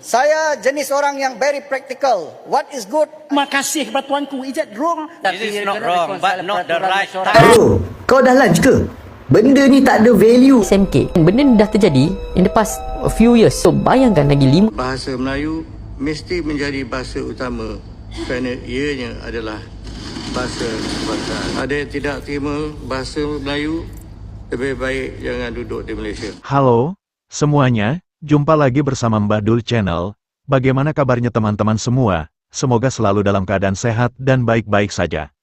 Saya jenis orang yang very practical. What is good? Terima kasih kepada tuanku. Is that wrong? This is not wrong, but not the right time. Bro, kau dah lunch ke? Benda ni tak ada value. SMK. Benda ni dah terjadi in the past a few years. So bayangkan lagi 5 Bahasa Melayu mesti menjadi bahasa utama kerana ianya adalah bahasa kebangsaan. Ada yang tidak terima bahasa Melayu, lebih baik jangan duduk di Malaysia. Halo, semuanya. Jumpa lagi bersama Mbah Dul Channel. Bagaimana kabarnya teman-teman semua? Semoga selalu dalam keadaan sehat dan baik-baik saja.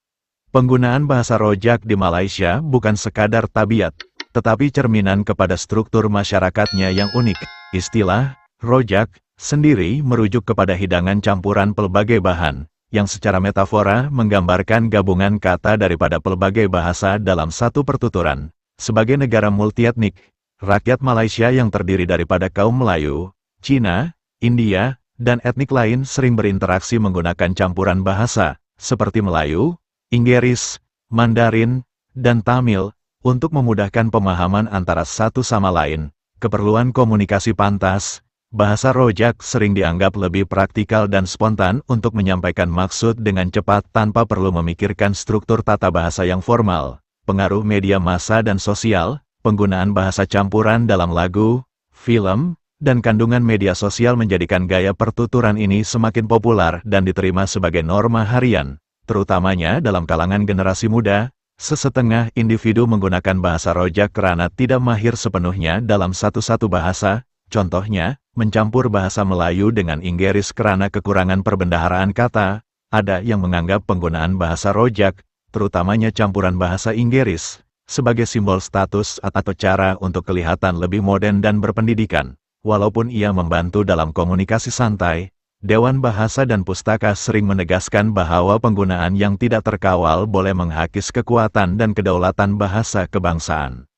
Penggunaan bahasa rojak di Malaysia bukan sekadar tabiat, tetapi cerminan kepada struktur masyarakatnya yang unik. Istilah rojak sendiri merujuk kepada hidangan campuran pelbagai bahan, yang secara metafora menggambarkan gabungan kata daripada pelbagai bahasa dalam satu pertuturan. Sebagai negara multietnik, rakyat Malaysia yang terdiri daripada kaum Melayu, Cina, India, dan etnik lain sering berinteraksi menggunakan campuran bahasa, seperti Melayu, Inggeris, Mandarin, dan Tamil, untuk memudahkan pemahaman antara satu sama lain. Keperluan komunikasi pantas, bahasa rojak sering dianggap lebih praktikal dan spontan untuk menyampaikan maksud dengan cepat tanpa perlu memikirkan struktur tata bahasa yang formal. Pengaruh media massa dan sosial, penggunaan bahasa campuran dalam lagu, film, dan kandungan media sosial menjadikan gaya pertuturan ini semakin populer dan diterima sebagai norma harian, terutamanya dalam kalangan generasi muda. Sesetengah individu menggunakan bahasa rojak karena tidak mahir sepenuhnya dalam satu-satu bahasa, contohnya, mencampur bahasa Melayu dengan Inggeris karena kekurangan perbendaharaan kata. Ada yang menganggap penggunaan bahasa rojak, terutamanya campuran bahasa Inggeris, sebagai simbol status atau cara untuk kelihatan lebih modern dan berpendidikan. Walaupun ia membantu dalam komunikasi santai, Dewan Bahasa dan Pustaka sering menegaskan bahwa penggunaan yang tidak terkawal boleh menghakis kekuatan dan kedaulatan bahasa kebangsaan.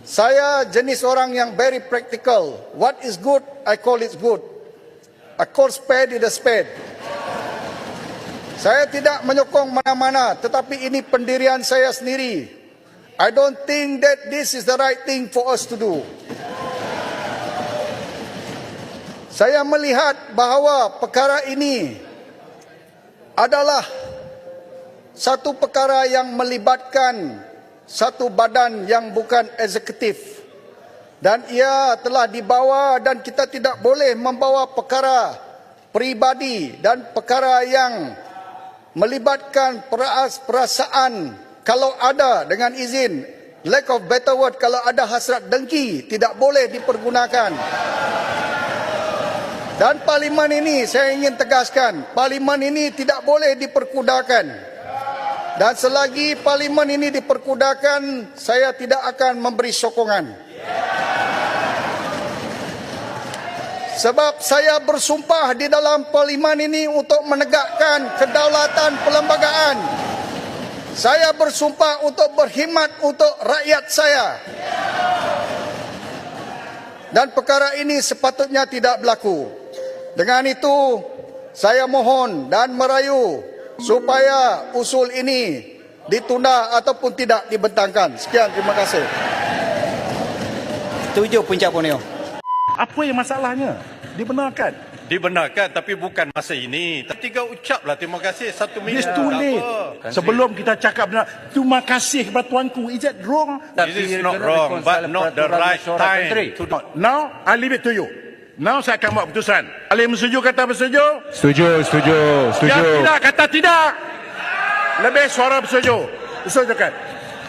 Saya jenis orang yang very practical. What is good, I call it good. I call spade it a spade. Saya tidak menyokong mana-mana, tetapi ini pendirian saya sendiri. I don't think that this is the right thing for us to do. Saya melihat bahawa perkara ini adalah satu perkara yang melibatkan satu badan yang bukan eksekutif. Dan ia telah dibawa dan kita tidak boleh membawa perkara peribadi dan perkara yang melibatkan perasaan. Kalau ada, dengan izin, lack of better word, kalau ada hasrat dengki, tidak boleh dipergunakan. Dan parlimen ini, saya ingin tegaskan, parlimen ini tidak boleh diperkudakan. Dan selagi parlimen ini diperkudakan, saya tidak akan memberi sokongan. Sebab saya bersumpah di dalam parlimen ini untuk menegakkan kedaulatan perlembagaan. Saya bersumpah untuk berkhidmat untuk rakyat saya. Dan perkara ini sepatutnya tidak berlaku. Dengan itu, saya mohon dan merayu supaya usul ini ditunda ataupun tidak dibentangkan. Sekian, terima kasih. Setuju Puncak Borneo. Apa yang masalahnya? Dibenarkan. Dibenarkan, tapi bukan masa ini. Tiga ucaplah terima kasih 1 minit. It's too late. Sebelum kita cakap benar, terima kasih kepada tuanku. Is that wrong? This is not wrong, but not the right time. Now, I leave it to you. Now saya akan buat keputusan. Alim setuju kata bersetuju? Setuju. Yang tidak kata tidak. Lebih suara bersetuju. Setujukan.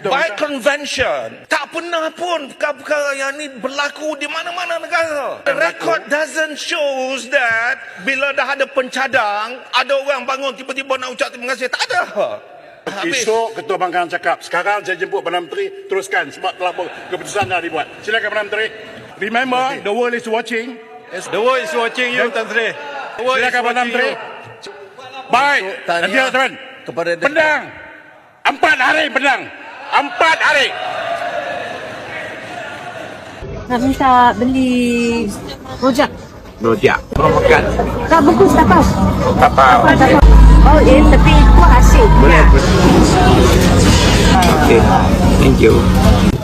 By convention, tak pernah pun perkara yang ni berlaku di mana-mana negara. The record doesn't show that bila dah ada pencadang, ada orang bangun tiba-tiba nak ucap terima kasih. Tak ada. Esok Ketua Bangkalan cakap. Sekarang saya jemput Perdana Menteri, teruskan sebab telah keputusan dah dibuat. Silakan Perdana Menteri. Remember, the world is watching. The world is watching you, Tan Sri. Silakan Perdana Menteri. Baik. Nanti teman. Pedang. 4 hari pedang. 4 hari. Nak minta beli rojak. Rojak. Korang makan. Tak bungkus tapau. Tapau. Oh, tapi kuah asyik. Boleh. Okay. Thank you.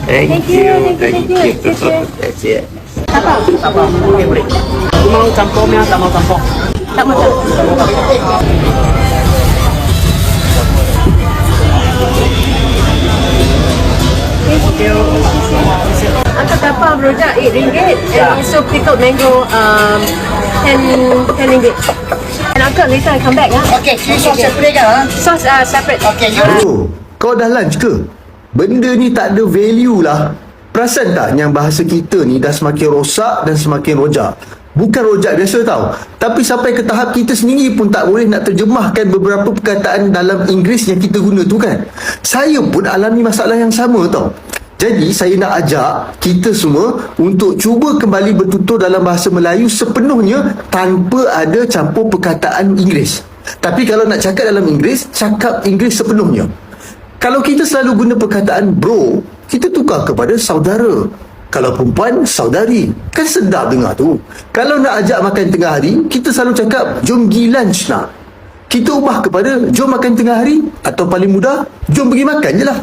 Thank you. Thank you. That's it. Tapau. Boleh. Mau campurnya tak mau campur? Tak makan. Angkat kapal berojak RM8 and also pickled mango 10 ringgit. And uncle later I come back Okay, sauce separate kan? Sauce separate. Okay, Bro, kau dah lunch ke? Benda ni tak ada value lah. Perasan tak yang bahasa kita ni dah semakin rosak dan semakin rojak? Bukan rojak biasa tau, tapi sampai ke tahap kita sendiri pun tak boleh nak terjemahkan beberapa perkataan dalam Inggeris yang kita guna tu kan. Saya pun alami masalah yang sama tau. Jadi saya nak ajak kita semua untuk cuba kembali bertutur dalam bahasa Melayu sepenuhnya tanpa ada campur perkataan Inggeris. Tapi kalau nak cakap dalam Inggeris, cakap Inggeris sepenuhnya. Kalau kita selalu guna perkataan bro, kita tukar kepada saudara. Kalau perempuan, saudari. Kan sedap dengar tu. Kalau nak ajak makan tengah hari, kita selalu cakap jom pergi lunch nak. Kita ubah kepada jom makan tengah hari, atau paling mudah, jom pergi makan je lah.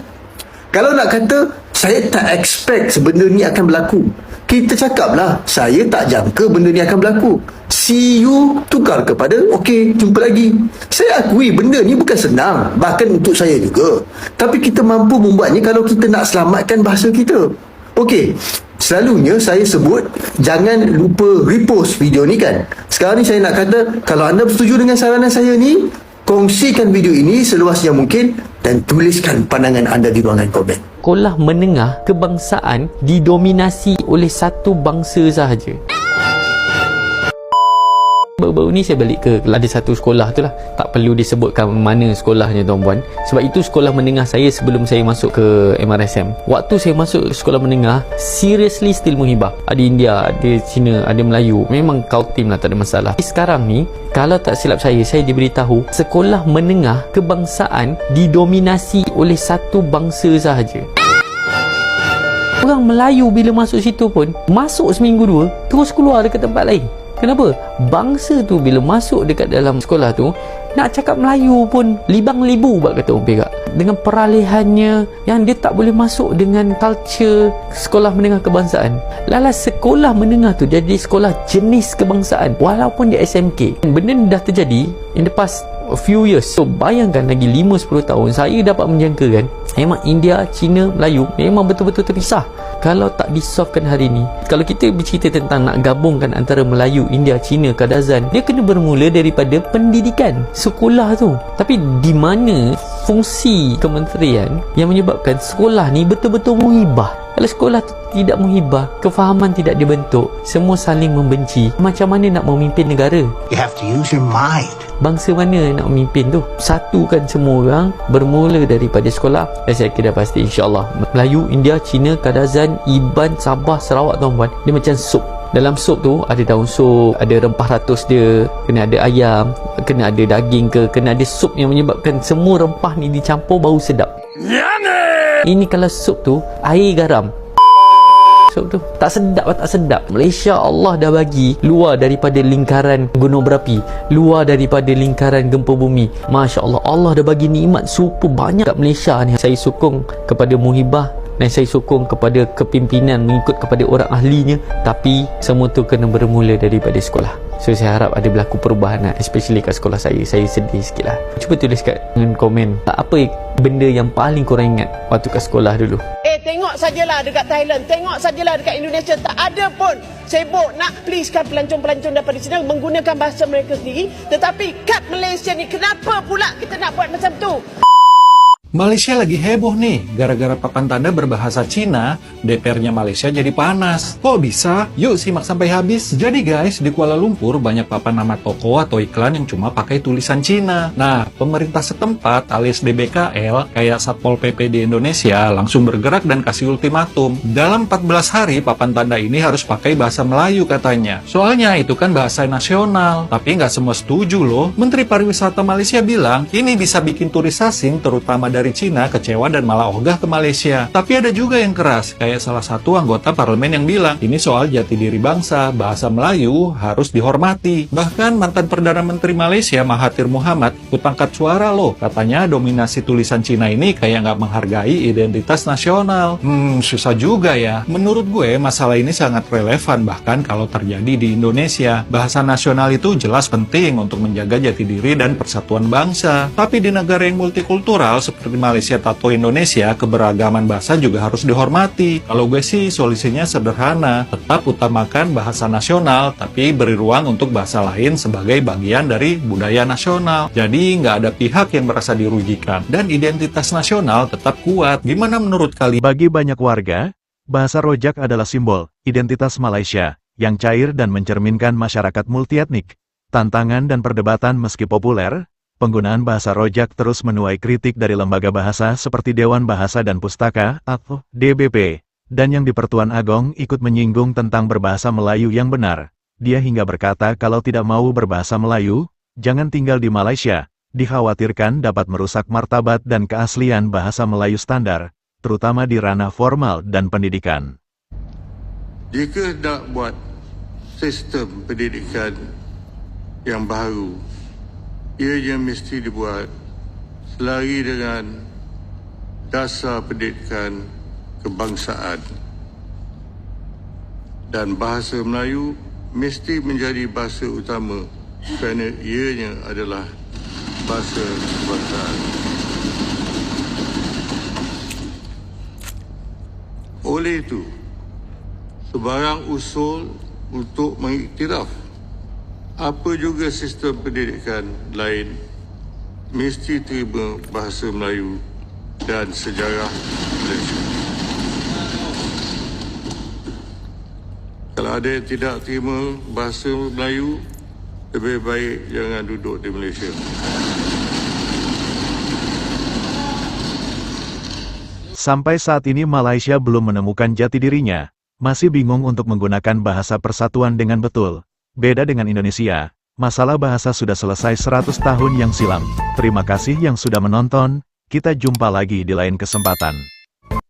Kalau nak kata saya tak expect benda ni akan berlaku, kita cakaplah saya tak jangka benda ni akan berlaku. See you tukar kepada okey, jumpa lagi. Saya akui benda ni bukan senang, bahkan untuk saya juga. Tapi kita mampu membuatnya kalau kita nak selamatkan bahasa kita. Okey, selalunya saya sebut jangan lupa repost video ni kan. Sekarang ni saya nak kata, kalau anda bersetuju dengan saranan saya ni, kongsikan video ini seluasnya mungkin dan tuliskan pandangan anda di ruangan komen. Sekolah menengah kebangsaan didominasi oleh satu bangsa sahaja. Baru-baru ni saya balik ke ada satu sekolah tu lah, tak perlu disebutkan mana sekolahnya tuan-puan, sebab itu sekolah menengah saya sebelum saya masuk ke MRSM. Waktu saya masuk sekolah menengah, seriously still Muhibah. Ada India, ada Cina, ada Melayu, memang kautim lah, tak ada masalah. Sekarang ni kalau tak silap saya diberitahu sekolah menengah kebangsaan didominasi oleh satu bangsa sahaja. Orang Melayu bila masuk situ pun, masuk seminggu dua terus keluar dekat tempat lain. Kenapa? Bangsa tu bila masuk dekat dalam sekolah tu, nak cakap Melayu pun libang libu buat kata orang Perak. Dengan peralihannya yang dia tak boleh masuk dengan culture sekolah menengah kebangsaan. Lala sekolah menengah tu jadi sekolah jenis kebangsaan walaupun dia SMK. Benda ni dah terjadi in the past a few years. So bayangkan lagi 5-10 tahun saya dapat menjangkakan memang India, Cina, Melayu memang betul-betul terpisah. Kalau tak disolvekan hari ni, kalau kita bercerita tentang nak gabungkan antara Melayu, India, Cina, Kadazan, dia kena bermula daripada pendidikan sekolah tu. Tapi di mana fungsi kementerian yang menyebabkan sekolah ni betul-betul muhibah? Kalau sekolah tu tidak muhibah, kefahaman tidak dibentuk, semua saling membenci, macam mana nak memimpin negara? You have to use your mind. Bangsa mana nak memimpin tu? Satukan semua orang, bermula daripada sekolah. Dan saya kira pasti insyaAllah Melayu, India, Cina, Kadazan, Iban, Sabah, Sarawak tuan-puan, dia macam sup. Dalam sup tu ada daun sup, ada rempah ratus dia, kena ada ayam, kena ada daging ke, kena ada sup yang menyebabkan semua rempah ni dicampur bau sedap. Ini kalau sup tu air garam, sup tu tak sedap, tak sedap. Malaysia Allah dah bagi luar daripada lingkaran gunung berapi, luar daripada lingkaran gempa bumi. Masya Allah, Allah dah bagi nikmat super banyak kat Malaysia ni. Saya sokong kepada Muhibah dan saya sokong kepada kepimpinan mengikut kepada orang ahlinya, tapi semua tu kena bermula daripada sekolah. So saya harap ada berlaku perubahan lah, especially kat sekolah saya. Saya sedih sikit lah. Cuba tulis kat komen apa benda yang paling korang ingat waktu kat sekolah dulu. Tengok sajalah dekat Thailand, tengok sajalah dekat Indonesia, tak ada pun sibuk nak pleasekan pelancong-pelancong daripada sini menggunakan bahasa mereka sendiri. Tetapi kat Malaysia ni, kenapa pula kita nak buat macam tu? Malaysia lagi heboh nih, gara-gara papan tanda berbahasa Cina, DPR-nya Malaysia jadi panas. Kok bisa? Yuk simak sampai habis. Jadi guys, di Kuala Lumpur banyak papan nama toko atau iklan yang cuma pakai tulisan Cina. Nah, pemerintah setempat alias DBKL, kayak Satpol PP di Indonesia, langsung bergerak dan kasih ultimatum. Dalam 14 hari, papan tanda ini harus pakai bahasa Melayu katanya. Soalnya itu kan bahasa nasional. Tapi nggak semua setuju loh. Menteri Pariwisata Malaysia bilang, ini bisa bikin turis asing, terutama dari dari Cina kecewa dan malah ogah ke Malaysia. Tapi ada juga yang keras, kayak salah satu anggota parlemen yang bilang, ini soal jati diri bangsa, bahasa Melayu harus dihormati. Bahkan mantan Perdana Menteri Malaysia Mahathir Mohamad ikut angkat suara loh. Katanya dominasi tulisan Cina ini kayak nggak menghargai identitas nasional. Susah juga ya. Menurut gue, masalah ini sangat relevan bahkan kalau terjadi di Indonesia. Bahasa nasional itu jelas penting untuk menjaga jati diri dan persatuan bangsa. Tapi di negara yang multikultural seperti Malaysia atau Indonesia, keberagaman bahasa juga harus dihormati. Kalau gue sih solusinya sederhana, tetap utamakan bahasa nasional, tapi beri ruang untuk bahasa lain sebagai bagian dari budaya nasional. Jadi nggak ada pihak yang merasa dirugikan, dan identitas nasional tetap kuat. Gimana menurut kalian? Bagi banyak warga, bahasa Rojak adalah simbol identitas Malaysia yang cair dan mencerminkan masyarakat multietnik. Tantangan dan perdebatan meski populer, penggunaan bahasa Rojak terus menuai kritik dari lembaga bahasa seperti Dewan Bahasa dan Pustaka atau DBP, dan yang di Pertuan Agong ikut menyinggung tentang berbahasa Melayu yang benar. Dia hingga berkata kalau tidak mau berbahasa Melayu, jangan tinggal di Malaysia. Dikhawatirkan dapat merusak martabat dan keaslian bahasa Melayu standar, terutama di ranah formal dan pendidikan. Jika nak buat sistem pendidikan yang baru, ianya mesti dibuat selari dengan dasar pendidikan kebangsaan. Dan bahasa Melayu mesti menjadi bahasa utama kerana ianya adalah bahasa kebangsaan. Oleh itu, sebarang usul untuk mengiktiraf apa juga sistem pendidikan lain mesti terima bahasa Melayu dan sejarah Malaysia. Kalau ada yang tidak terima bahasa Melayu, lebih baik jangan duduk di Malaysia. Sampai saat ini Malaysia belum menemukan jati dirinya, masih bingung untuk menggunakan bahasa persatuan dengan betul. Beda dengan Indonesia, masalah bahasa sudah selesai 100 tahun yang silam. Terima kasih yang sudah menonton, kita jumpa lagi di lain kesempatan.